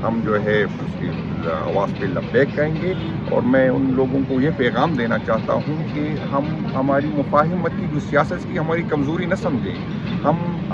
ہم جو ہے اس کی آواز پہ لبیک کہیں گے، اور میں ان لوگوں کو یہ پیغام دینا چاہتا ہوں کہ ہم ہماری مفاہمت کی جو سیاست کی ہماری کمزوری نہ سمجھیں.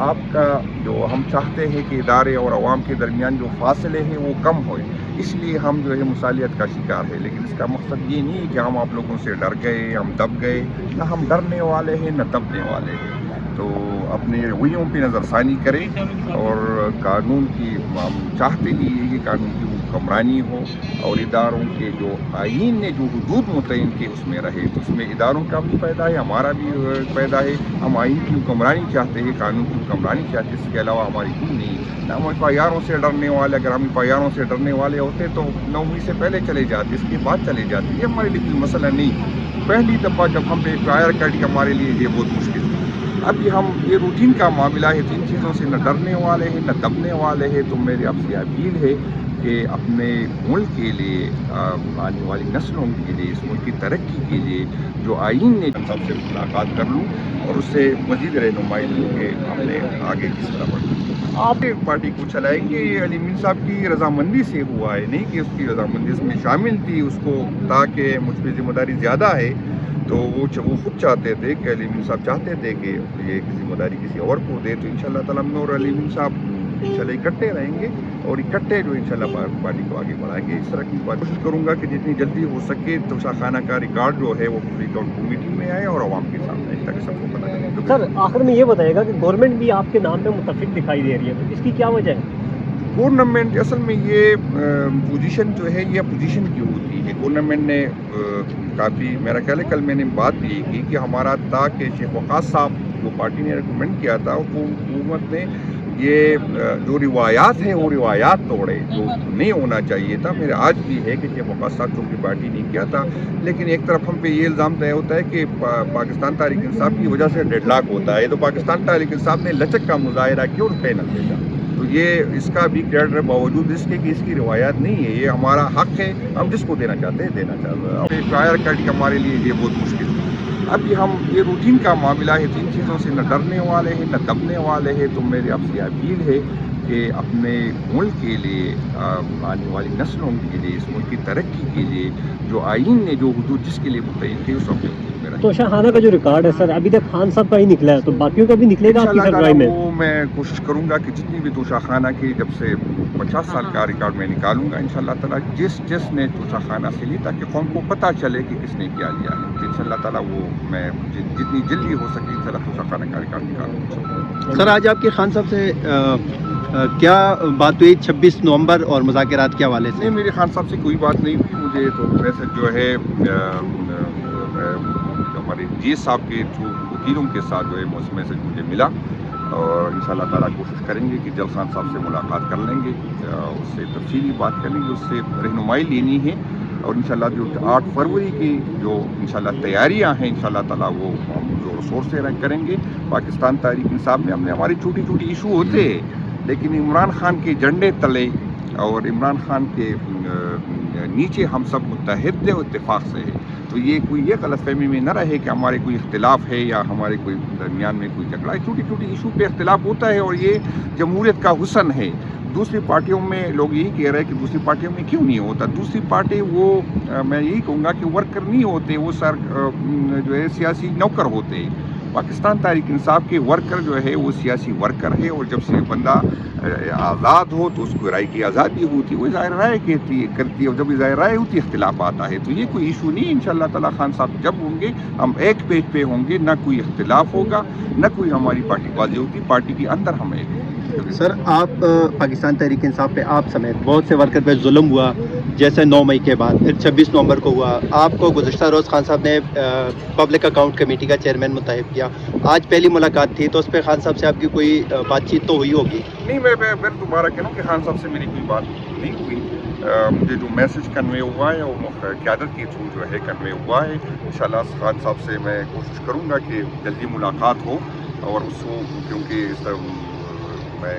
آپ کا جو ہم چاہتے ہیں کہ ادارے اور عوام کے درمیان جو فاصلے ہیں وہ کم ہوئے، اس لیے ہم جو ہے مصالحت کا شکار ہے. لیکن اس کا مقصد یہ نہیں ہے کہ ہم آپ لوگوں سے ڈر گئے، ہم دب گئے. نہ ہم ڈرنے والے ہیں نہ دبنے والے ہیں. تو اپنے رویوں پہ نظر ثانی کریں، اور قانون کی ہم چاہتے ہی یہ کہ قانون کی حکمرانی ہو، اور اداروں کے جو آئین نے جو حدود متعین کے اس میں رہے. تو اس میں اداروں کا بھی فائدہ ہے، ہمارا بھی فائدہ ہے. ہم آئین کی حکمرانی چاہتے ہیں، قانون کی حکمرانی چاہتے ہیں، اس کے علاوہ ہماری کوئی نہیں. نہ ہم پایاروں سے ڈرنے والے. اگر ہم پایاروں سے ڈرنے والے ہوتے تو 9ویں سے پہلے چلے جاتے، اس کے بعد چلے جاتے. یہ ہمارے لیے کوئی مسئلہ نہیں. پہلی دفعہ جب ہم پہ فائر کٹ ہمارے لیے یہ بہت مشکل تھی. ابھی ہم یہ روٹین کا معاملہ ہے، ان چیزوں سے نہ ڈرنے والے ہیں نہ دبنے والے ہیں. تو میری آپ سے اپیل ہے کہ اپنے ملک کے لیے، آنے والی نسلوں کے لیے، اس ملک کی ترقی کے لیے جو آئین نے سب سے ملاقات کر لوں، اور اس سے مزید رہنمائی لوں کہ ہم نے آگے کس طرح بڑھنا. آپ ایک پارٹی کو چلائیں گے، یہ علی مین صاحب کی رضامندی سے ہوا ہے، نہیں کہ اس کی رضامندی اس میں شامل تھی. اس کو تاکہ مجھ پہ ذمہ داری زیادہ ہے، تو وہ خود چاہتے تھے کہ علی مین صاحب چاہتے تھے کہ یہ ذمہ داری کسی اور کو دے. تو انشاءاللہ تعالیٰ ہم اور علی مین صاحب انشاءاللہ اکٹھے رہیں گے، اور اکٹھے جو انشاءاللہ پارٹی کو آگے بڑھائیں گے. اس طرح کی کوشش کروں گا کہ جتنی جلدی ہو سکے توشہ خانہ کا ریکارڈ جو ہے وہ پوری کمیٹی میں آئے اور عوام کے سامنے، تاکہ سب کو پتہ چلے. سر آخر میں یہ بتائے گا کہ گورنمنٹ بھی آپ کے نام پہ متفق دکھائی دے رہی ہے، تو اس کی کیا وجہ ہے؟ گورنمنٹ اصل میں یہ پوزیشن جو ہے یہ اپوزیشن کی ہوتی ہے. گورنمنٹ نے کافی، میرا خیال ہے کل میں نے بات بھی کی کہ ہمارا تھا کہ شیخ وقاص صاحب جو پارٹی نے ریکمنڈ کیا تھا، حکومت نے یہ جو روایات ہیں وہ روایات توڑے، جو نہیں ہونا چاہیے تھا. میرے آج بھی ہے کہ شیخ وقاص صاحب چونکہ پارٹی نہیں کیا تھا، لیکن ایک طرف ہم پہ یہ الزام طے ہوتا ہے کہ پاکستان تحریک انصاف کی وجہ سے ڈیڈ لاک ہوتا ہے. تو پاکستان تحریک انصاف نے لچک کا مظاہرہ کیا اور پینل بھیجا. تو یہ اس کا بھی کریڈٹ ہے، باوجود اس کے کہ اس کی روایات نہیں ہے. یہ ہمارا حق ہے، ہم جس کو دینا چاہتے ہیں دینا چاہتے ہیں. فائر کٹ ہمارے لیے یہ بہت مشکل ہے. ابھی ہم یہ روٹین کا معاملہ ہے، ان چیزوں سے نہ ڈرنے والے ہیں نہ دبنے والے ہیں. تو میری آپ سے اپیل ہے کہ اپنے ملک کے لیے، آنے والی نسلوں کے لیے، اس ملک کی ترقی کے لیے جو آئین نے جو حدود جس کے لیے متعین تھے اس وقت میں رہیں. توشہ خانہ کا جو ریکارڈ ہے سر، ابھی تک خان صاحب کا ہی نکلا ہے، تو باقیوں کا بھی نکلے گا آپ کی سرکاری میں؟ وہ میں کوشش کروں گا کہ جتنی بھی توشہ خانہ کی جب سے 50 سال کا ریکارڈ میں نکالوں گا انشاءاللہ تعالیٰ، جس نے توشہ خانہ سے لی، تاکہ قوم کو پتہ چلے کہ کس نے کیا لیا ہے. انشاءاللہ تعالیٰ وہ میں جتنی جلدی ہو سکے انشاءاللہ توشہ خانہ کا ریکارڈ نکالوں. سر آج آپ کے خان صاحب سے کیا بات ہوئی 26 نومبر اور مذاکرات کے حوالے سے؟ نہیں، میرے خان صاحب سے کوئی بات نہیں ہوئی. مجھے تو میسج جو ہے ہمارے جی صاحب کے تھرو وکیلوں کے ساتھ جو ہے میسج مجھے ملا، اور انشاءاللہ تعالیٰ کوشش کریں گے کہ جلد خان صاحب سے ملاقات کر لیں گے، اس سے تفصیلی بات کریں گے، اس سے رہنمائی لینی ہے. اور انشاءاللہ جو 8 فروری کی جو انشاءاللہ تیاریاں ہیں انشاءاللہ تعالیٰ وہ ہم زور و شور سے کریں گے. پاکستان تحریک انصاف میں ہماری چھوٹی چھوٹی ایشو ہوتے ہیں، لیکن عمران خان کے جھنڈے تلے اور عمران خان کے نیچے ہم سب متحد تھے، اتفاق سے ہے. تو یہ کوئی یہ غلط فہمی میں نہ رہے کہ ہمارے کوئی اختلاف ہے یا ہمارے کوئی درمیان میں کوئی جھگڑا ہے. چھوٹی چھوٹی ایشو پہ اختلاف ہوتا ہے، اور یہ جمہوریت کا حسن ہے. دوسری پارٹیوں میں لوگ یہی کہہ رہے ہیں کہ دوسری پارٹیوں میں کیوں نہیں ہوتا. دوسری پارٹی وہ میں یہی کہوں گا کہ ورکر نہیں ہوتے، وہ جو ہے سیاسی نوکر ہوتے ہیں. پاکستان تحریک انصاف کے ورکر جو ہے وہ سیاسی ورکر ہے، اور جب سے بندہ آزاد ہو تو اس کو رائے کی آزادی ہوتی ہے، وہ ظاہر رائے کرتی ہے، اور جب ظاہر رائے ہوتی ہے اختلاف آتا ہے. تو یہ کوئی ایشو نہیں. انشاءاللہ تعالیٰ خان صاحب جب ہوں گے ہم ایک پیج پہ ہوں گے، نہ کوئی اختلاف ہوگا، نہ کوئی ہماری پارٹی بازی ہوگی. پارٹی کے اندر ہم ایک. سر آپ پاکستان تحریک انصاف پہ آپ سمیت بہت سے ورکر پہ ظلم ہوا، جیسے 9 مئی کے بعد پھر 26 نومبر کو ہوا. آپ کو گزشتہ روز خان صاحب نے پبلک اکاؤنٹ کمیٹی کا چیئرمین متعین کیا. آج پہلی ملاقات تھی، تو اس پہ خان صاحب سے آپ کی کوئی بات چیت تو ہوئی ہوگی؟ نہیں، میں دوبارہ کہہ رہا ہوں کہ خان صاحب سے میری کوئی بات نہیں ہوئی. مجھے جو میسج کنوے ہوا ہے وہ قیادت کے تھرو جو ہے کنوے ہوا ہے. انشاءاللہ خان صاحب سے میں کوشش کروں گا کہ جلدی ملاقات ہو، اور اس کو کیونکہ میں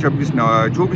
24